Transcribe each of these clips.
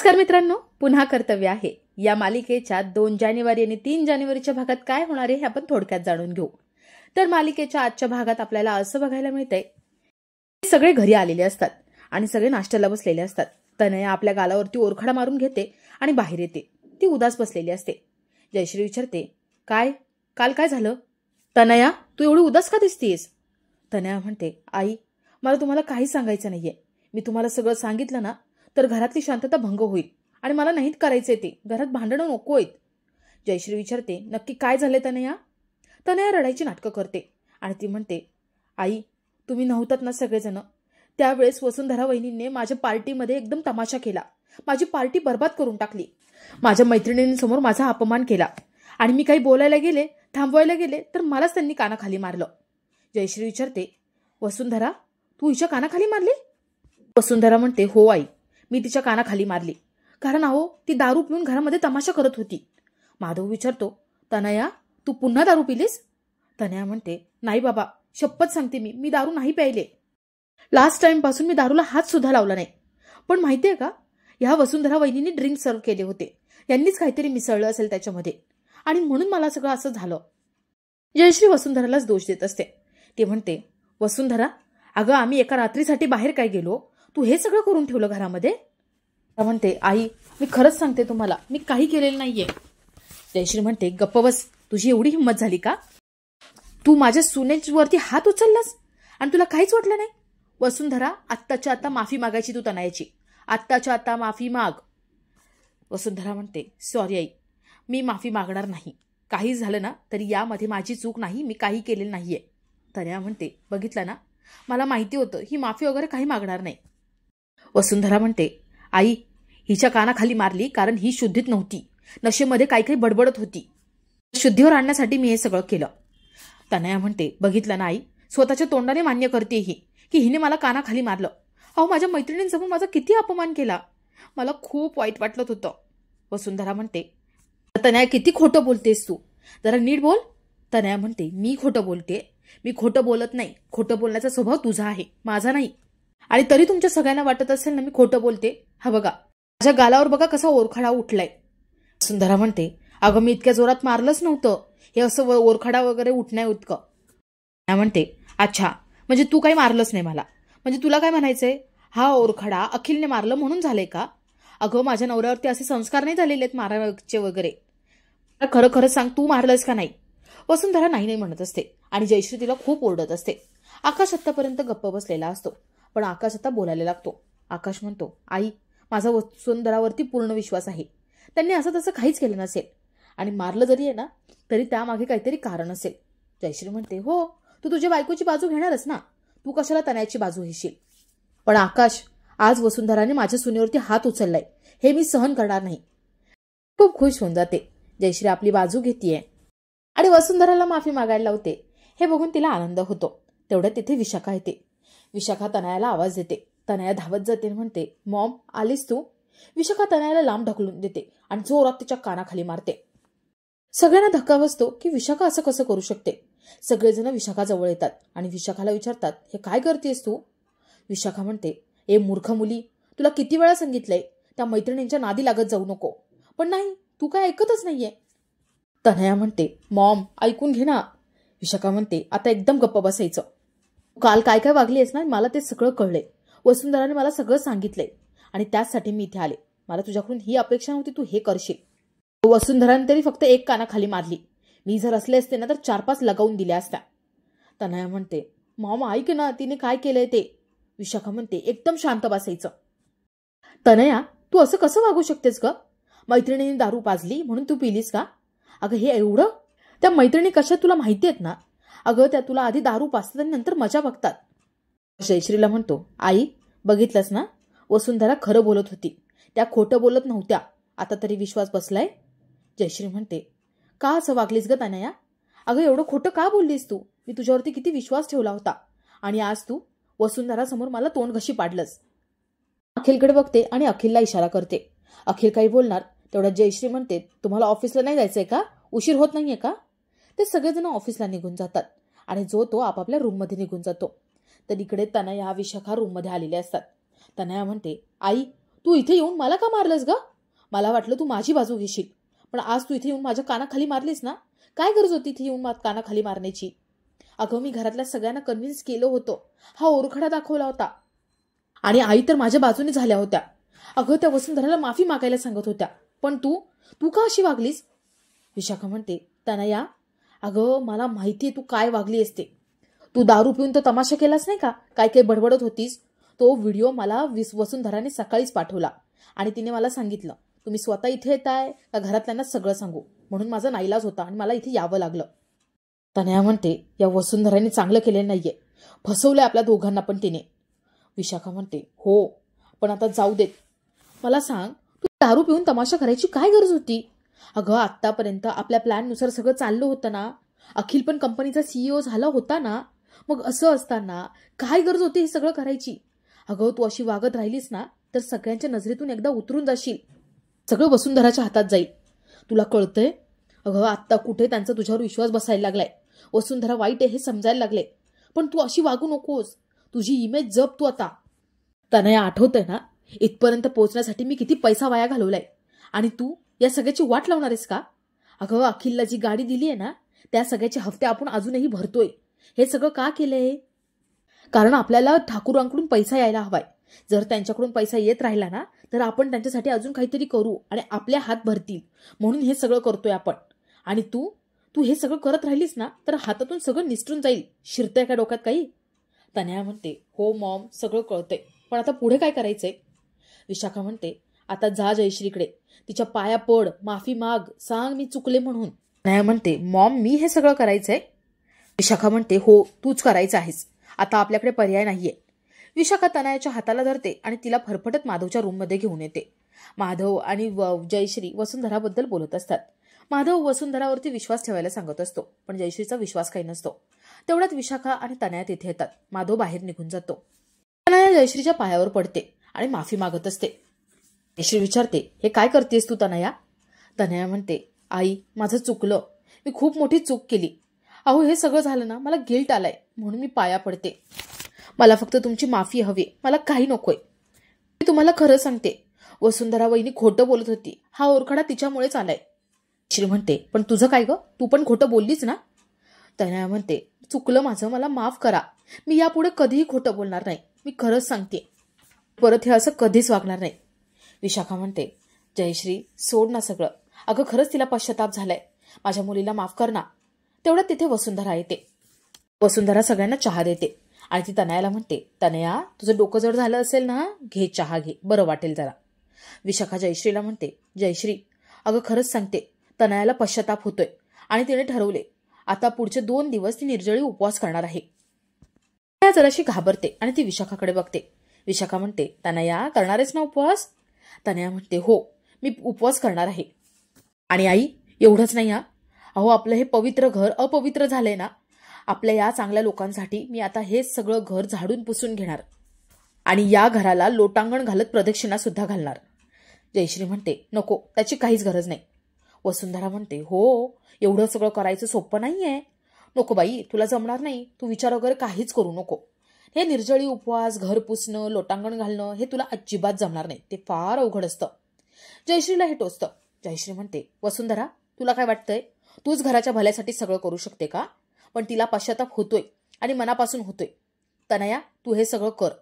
नमस्कार मित्रांनो, पुन्हा कर्तव्य आहे या मालिकेच्या 2 जानेवारी आणि 3 जानेवारीच्या भागात काय होणार आहे हे आपण थोडक्यात जाणून घेऊ। तर मालिकेच्या आजच्या भागात आपल्याला असं बघायला मिळतंय की सगळे घरी आलेले असतात आणि सगळे नाश्त्याला बसलेले असतात। तनया आपल्या गालावरती ओरखडा मारून घेते आणि बाहेर येते। ती उदास बसलेली असते। जयश्री विचारते, काय काल काय झालं? तनया, तू एवढी उदास का दिसतीयस? तनया म्हणते, आई मला तुम्हाला काही सांगायचं नाहीये। मी तुम्हाला सगळं सांगितलं ना तर घरातली शांतता भंग होईल आणि मला नाहीत करायचे ते। घरात भांडणं नकोयत। जयश्री विचारते, नक्की काय झाले तनया? तनया रडायची नाटकं करते आणि ती म्हणते, आई तुम्ही नव्हतात ना सगळेजण, त्यावेळेस वसुंधरा वहिनींनी माझ्या पार्टीमध्ये एकदम तमाशा केला। माझी पार्टी बर्बाद करून टाकली। माझ्या मैत्रिणींसमोर माझा अपमान केला आणि मी काही बोलायला गेले, थांबवायला गेले तर मलाच त्यांनी कानाखाली मारलं। जयश्री विचारते, वसुंधरा तू हिच्या कानाखाली मारली? वसुंधरा म्हणते, हो आई, मी तिच्या कानाखाली मारली, कारण अहो ती दारू पिऊन घरामध्ये तमाशा करत होती। माधव विचारतो, तनया तू पुन्हा दारू पिलीस? तनया म्हणते, नाही बाबा, शपथ सांगते मी दारू नाही प्यायले। लास्ट टाइम पासून मी दारूला हात सुद्धा लावला नाही। पण माहितीये का, ह्या वसुंधरा वहिनींनी ड्रिंक सर्व केले होते। यांनीच काहीतरी मिसळलं असेल त्याच्यामध्ये आणि म्हणून मला सगळं असं झालं। जयश्री वसुंधरालाच दोष देत असते। ती म्हणते, वसुंधरा अगं आम्ही एका रात्रीसाठी बाहेर काय गेलो, तू हे सगळं करून ठेवलं घरामध्ये? म्हणते, आई मी खरंच सांगते तुम्हाला, मी काही केलेलं नाहीये। जयश्री म्हणते, गप्प बस, तुझी एवढी हिंमत झाली का? तू माझ्या सुनेवरती हात उचललास आणि तुला काहीच वाटलं नाही? वसुंधरा आत्ताच्या आता माफी मागायची तू तनयाची, आत्ताच्या आता माफी माग। वसुंधरा म्हणते, सॉरी आई, मी माफी मागणार नाही। काही झालं ना तरी यामध्ये माझी चूक नाही, मी काही केलेलं नाहीये। तनया म्हणते, बघितलं ना, मला माहिती होतं ही माफी वगैरे काही मागणार नाही। वसुंधरा म्हणते, आई हिच्या कानाखाली मारली कारण ही शुद्धीत नव्हती, नशेमध्ये काही काही बडबडत होती। शुद्धीवर आणण्यासाठी मी हे सगळं केलं। तनया म्हणते, बघितलं ना आई, स्वतःच्या तोंडाने मान्य करते ही की हिने मला कानाखाली मारलं। अहो माझ्या मैत्रिणींसमोर माझा किती अपमान केला, मला खूप वाईट वाटलं होतं। वसुंधरा म्हणते, तनया किती खोटं बोलतेस तू, जरा नीट बोल। तनया म्हणते, मी खोटं बोलते? मी खोटं बोलत नाही। खोटं बोलण्याचा स्वभाव तुझा आहे, माझा नाही। आणि तरी तुमच्या सगळ्यांना वाटत असेल ना मी खोटं बोलते? हा बघा, माझ्या गालावर बघा कसा ओरखडा उठलाय। वसुंधरा म्हणते, अगं मी इतक्या जोरात मारलंच नव्हतं, हे असं ओरखडा वगैरे उठण्या इतकं। तनया म्हणते, अच्छा म्हणजे तू काही मारलंच नाही मला, म्हणजे तुला काय म्हणायचंय, हा ओरखडा अखिलने मारलं म्हणून झालंय का? अगं माझ्या नवऱ्यावरती असे संस्कार नाही झालेले आहेत मारायचे वगैरे। खरं खरं सांग, तू मारलंस का नाही? वसुंधरा नाही नाही म्हणत असते आणि जयश्री तिला खूप ओरडत असते। आकाश आत्तापर्यंत गप्प बसलेला असतो, पण आकाश आता बोलायला लागतो। आकाश म्हणतो, आई माझा वसुंधरावरती पूर्ण विश्वास आहे, त्यांनी असं तसं काहीच केलं नसेल आणि मारलं जरी आहे ना तरी त्यामागे काहीतरी कारण असेल। जयश्री म्हणते, हो तू तुझ्या बायकोची बाजू घेणारच ना, तू कशाला तनयाची बाजू घेशील? पण आकाश, आज वसुंधराने माझ्या सुनेवरती हात उचललाय, हे मी सहन करणार नाही। खूप खुश होऊन जाते। जयश्री आपली बाजू घेतीये आणि वसुंधराला माफी मागायला लावते। हे बघून तिला आनंद होतो। तेवढ्यात तिथे विशाखा येते। विशाखा तनयाला आवाज देते। तनया धावत जाते आणि म्हणते, मॉम आलीस तू? विशाखा तनयाला लांब ढकलून देते आणि जोरात तिच्या कानाखाली मारते। सगळ्यांना धक्का बसतो की विशाखा असं कसं करू शकते। सगळेजण विशाखा जवळ येतात आणि विशाखाला विचारतात, हे काय करतेस तू? विशाखा म्हणते, ए मूर्ख मुली, तुला किती वेळा सांगितलंय त्या मैत्रिणींच्या नादी लागत जाऊ नको, पण नाही, तू काय ऐकतच नाहीये। तनया म्हणते, मॉम ऐकून घे ना। विशाखा म्हणते, आता एकदम गप्प बसायचं। काल काय काय वागली आहेस ना, मला ते सगळं कळलंय। वसुंधराने मला सगळं सांगितलंय आणि त्याचसाठी मी इथे आले। मला तुझ्याकडून ही अपेक्षा नव्हती तू हे करशील। वसुंधराने तरी फक्त एक कानाखाली मारली, मी जर असले असते ना तर 4-5 लगावून दिल्या असत्या। तनया म्हणते, मॉम ऐक ना, तिने काय केलंय ते। विशाखा म्हणते, एकदम शांत बसायचं। तनया तू असं कसं वागू शकतेस ग? मैत्रिणीने दारू पाजली म्हणून तू पिलीस का? अगं हे एवढं, त्या मैत्रिणी कशा तुला माहिती आहेत ना? अगं त्या तुला आधी दारू पाजतात आणि नंतर मजा बघतात। जयश्रीला म्हणतो, आई बघितलंस ना, वसुंधरा खरं बोलत होती, त्या खोटं बोलत नव्हत्या। आता तरी विश्वास बसलाय? जयश्री म्हणते, का असं वागलीस ग तनया? अगं एवढं खोटं का बोललीस तू? मी तुझ्यावरती किती विश्वास ठेवला होता आणि आज तू वसुंधरा समोर मला तोंड घशी पाडलंस। अखिलकडे बघते आणि अखिलला इशारा करते। अखिल काही बोलणार तेवढ्यात जयश्री म्हणते, तुम्हाला ऑफिसला नाही जायचंय का? उशीर होत नाहीये का? ते सगळेजण ऑफिसला निघून जातात आणि जो तो आपापल्या रूममध्ये निघून जातो। तर इकडे तनया विशाखा रूममध्ये आलेले असतात। तनया म्हणते, आई तू इथे येऊन मला का मारलंस ग? मला वाटलं तू माझी बाजू घेशील, पण आज तू इथे येऊन माझ्या कानाखाली मारलीस ना. काय गरज होती इथे येऊन कानाखाली मारण्याची? अगं मी घरातल्या सगळ्यांना कन्व्हिन्स केलं होतं, हा ओरखडा दाखवला होता आणि आई तर माझ्या बाजूने झाल्या होत्या. अगं त्या वसुंधराला माफी मागायला सांगत होत्या, पण तू तू का अशी वागलीस? विशाखा म्हणते, तनया अगं मला माहितीये तू काय वागली असते. तू दारू पिऊन तो तमाशा केलास नाही का, काय काय बडबडत होतीस. तो व्हिडिओ मला वसुंधराने सकाळीच पाठवला आणि तिने मला सांगितलं तुम्ही स्वतः इथे येताय का घरातल्यांना सगळं सांगू, म्हणून माझा नाईलाज होता आणि मला इथे यावं लागलं. तनया म्हणते, या वसुंधराने चांगलं केलेलं नाहीये, फसवलंय आपल्या दोघांना पण तिने. विशाखा म्हणते, हो पण आता जाऊ देत. मला सांग, तू दारू पिऊन तमाशा करायची काय गरज होती? अगं आत्तापर्यंत आपल्या प्लॅननुसार सगळं चाललं होतं ना. अखिल पण कंपनीचा CEO झाला होता ना. मग असं असताना काय गरज होती हे सगळं करायची? अगं तू अशी वागत राहिलीस ना तर सगळ्यांच्या नजरेतून एकदा उतरून जाशील. सगळं वसुंधराच्या हातात जाईल. तुला कळतंय? अगं आत्ता कुठे त्यांचा तुझ्यावर विश्वास बसायला लागलाय. वसुंधरा वाईट आहे हे समजायला लागले, पण तू अशी वागू नकोस. तुझी इमेज जप तू आता. तनया आठवतंय ना, इथपर्यंत पोहोचण्यासाठी मी किती पैसा वाया घालवलाय आणि तू या सगळ्याची वाट लावणार आहेस का? अगं अखिलला जी गाडी दिली आहे ना, त्या सगळ्याचे हफ्ते आपण अजूनही भरतोय. हे सगळं का केलंय? कारण आपल्याला ठाकूरांकडून पैसा यायला हवाय. जर त्यांच्याकडून पैसा येत राहिला ना तर आपण त्यांच्यासाठी अजून काहीतरी करू आणि आपल्या हात भरतील, म्हणून हे सगळं करतोय आपण. आणि तू तू हे सगळं करत राहिलीस ना तर हातातून सगळं निसटून जाईल. शिरतंय का डोक्यात काही? तनया म्हणते, हो मॉम सगळं कळतंय, पण आता पुढे काय करायचंय? विशाखा म्हणते, आता जा जयश्रीकडे, तिच्या पाया पड, माफी माग, सांग मी चुकले म्हणून. तनया म्हणते, मॉम मी हे सगळं करायचंय? विशाखा म्हणते, हो तूच करायचं आहेस, आता आपल्याकडे पर्याय नाहीये. विशाखा तनयाच्या हाताला धरते आणि तिला फरफटत माधवच्या रूममध्ये घेऊन येते. माधव आणि जयश्री वसुंधराबद्दल बोलत असतात. माधव वसुंधरावरती विश्वास ठेवायला सांगत असतो, पण जयश्रीचा विश्वास काही नसतो. तेवढ्यात विशाखा आणि तनया तिथे येतात. माधव बाहेर निघून जातो. तनया जयश्रीच्या पायावर पडते आणि माफी मागत असते. जयश्री विचारते, हे काय करतेस तू तनया? तनया म्हणते, आई माझं चुकलं, मी खूप मोठी चूक केली. अहो हे सगळं झालं ना, मला गिल्ट आलाय, म्हणून मी पाया पडते. मला फक्त तुमची माफी हवी, मला काही नकोय. मी तुम्हाला खरं सांगते, वसुंधरा वहिनी खोटं बोलत होती, हा ओरखडा तिच्यामुळेच आलाय. श्री म्हणते, पण तुझं काय ग, तू पण खोटं बोललीच ना. तनया म्हणते, चुकलं माझं, मला माफ करा. मी यापुढे कधीही खोटं बोलणार नाही, मी खरंच सांगते. परत हे असं कधीच वागणार नाही. विशाखा म्हणते, जयश्री सोड ना सगळं, अगं खरंच तिला पश्चाताप झालाय, माझ्या मुलीला माफ कर ना. तेवढ्यात तिथे वसुंधरा येते. वसुंधरा सगळ्यांना चहा देते आणि ती तनयाला म्हणते, तनया तुझं डोकं जड झालं असेल ना, घे चहा घे, बरं वाटेल जरा. विशाखा जयश्रीला म्हणते, जयश्री अगं खरंच सांगते, तनयाला पश्चाताप होतोय आणि तिने ठरवले आता पुढचे 2 दिवस ती निर्जळी उपवास करणार आहे. तनया जराशी घाबरते आणि ती विशाखाकडे बघते. विशाखा म्हणते, तनया करणारेस ना उपवास? तनया म्हणते, हो मी उपवास करणार आहे. आणि आई एवढंच नाही हा, अहो आपलं हे पवित्र घर अपवित्र झालंय ना. आपल्या या चांगल्या लोकांसाठी मी आता हे सगळं घर झाडून पुसून घेणार आणि या घराला लोटांगण घालत प्रदक्षिणा सुद्धा घालणार. जयश्री म्हणते, नको त्याची काहीच गरज नाही. वसुंधरा म्हणते, हो एवढं सगळं करायचं सोपं नाहीये. नको बाई, तुला जमणार नाही, तू विचार वगैरे काहीच करू नको. हे निर्जळी उपवास, घर पुसणं, लोटांगण घालणं हे तुला अजिबात जमणार नाही, ते फार अवघड असतं. जयश्रीला हे टोचतं. जयश्री म्हणते, वसुंधरा तुला काय वाटतंय, तूच घराच्या भल्यासाठी सगळं करू शकते का? पण तिला पश्चाताप होतोय आणि मनापासून होतोय. तनया तू हे सगळं कर,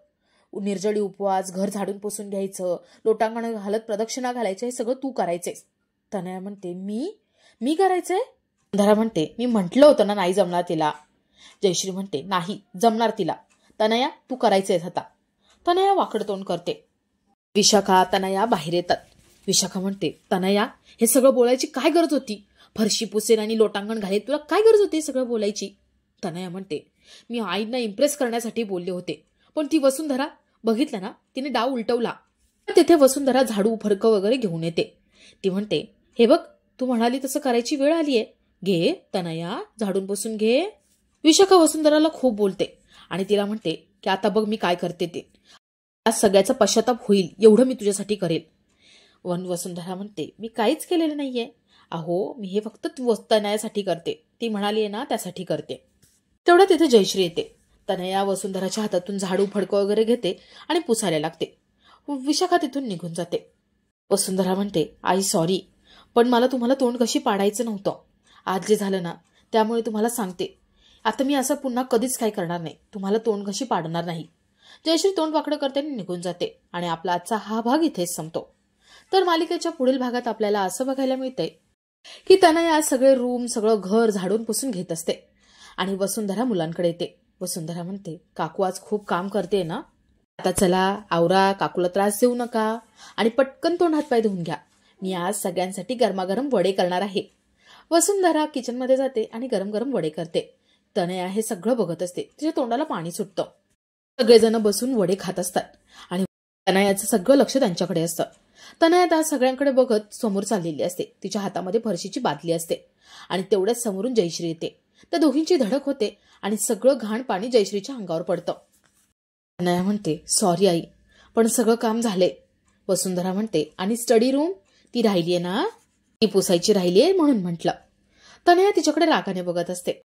निर्जळी उपवास, घर झाडून पुसून घ्यायचं, लोटांगण घालत प्रदक्षिणा घालायचं, हे सगळं तू करायचंयस. तनया म्हणते, मी करायचंय? वसुंधरा म्हणते, मी म्हटलं होतं ना नाही जमणार तिला. जयश्री म्हणते, नाही जमणार तिला. तनया तू करायचंयस आता. तनया वाकड तोंड करते. विशाखा तनया बाहेर येतात. विशाखा म्हणते, तनया हे सगळं बोलायची काय गरज होती? फरशी पुसेन आणि लोटांगण घालेल, तुला काय गरज होती सगळं बोलायची? तनया म्हणते, मी आईंना इम्प्रेस करण्यासाठी बोलले होते, पण ती वसुंधरा बघितलं ना, तिने डाव उलटवला. तिथे वसुंधरा झाडू फरकं वगैरे घेऊन येते. ती म्हणते, हे बघ तू म्हणाली तसं करायची वेळ आलीये, घे तनया झाडून पुसून घे. विशाखा वसुंधराला खूप बोलते आणि तिला म्हणते की आता बघ मी काय करते ते, आज सगळ्याचा पश्चाताप होईल एवढं मी तुझ्यासाठी करेल. वसुंधरा म्हणते, मी काहीच केलेलं नाहीये. अहो मी हे फक्त तनयासाठी करते, ती म्हणाली आहे ना त्यासाठी करते. तेवढ्या तिथे जयश्री येते. तनया वसुंधराच्या हातातून झाडू फडकं वगैरे घेते आणि पुसायला लागते. विशाखा तिथून निघून जाते. वसुंधरा म्हणते, आई सॉरी, पण मला तुम्हाला तोंड कशी पाडायचं नव्हतं. आज जे झालं ना त्यामुळे तुम्हाला सांगते, आता मी असं पुन्हा कधीच काही करणार नाही. तुम्हाला तोंड कशी पाडणार नाही. जयश्री तोंड वाकडं करते आणि निघून जाते आणि आपला आजचा हा भाग इथेच संपतो. तर मालिकेच्या पुढील भागात आपल्याला असं बघायला मिळतंय की तनय आज सगळे रूम सगळं घर झाडून पुसून घेत असते आणि वसुंधरा मुलांकडे येते. वसुंधरा म्हणते, काकू आज खूप काम करते ना, आता चला आवरा, काकूला त्रास देऊ नका आणि पटकन तोंड हातपाय धुवून घ्या. मी आज सगळ्यांसाठी गरमागरम वडे करणार आहे. वसुंधरा किचनमध्ये जाते आणि गरम गरम वडे करते. तनया हे सगळं बघत असते. तिच्या तोंडाला पाणी सुटतं. सगळेजण बसून वडे खात असतात आणि तनयाचं सगळं लक्ष त्यांच्याकडे असतं. तनया त्या सगळ्यांकडे बघत समोर चाललेली असते. तिच्या हातामध्ये फरशीची बादली असते आणि तेवढ्याच समोरून जयश्री येते. त्या दोघींची धडक होते आणि सगळं घाण पाणी जयश्रीच्या अंगावर पडतं. तनया म्हणते, सॉरी आई, पण सगळं काम झाले. वसुंधरा म्हणते, आणि स्टडी रूम ती राहिलीये ना, ती पुसायची राहिलीये म्हणून म्हटलं. तनया तिच्याकडे रागाने बघत असते.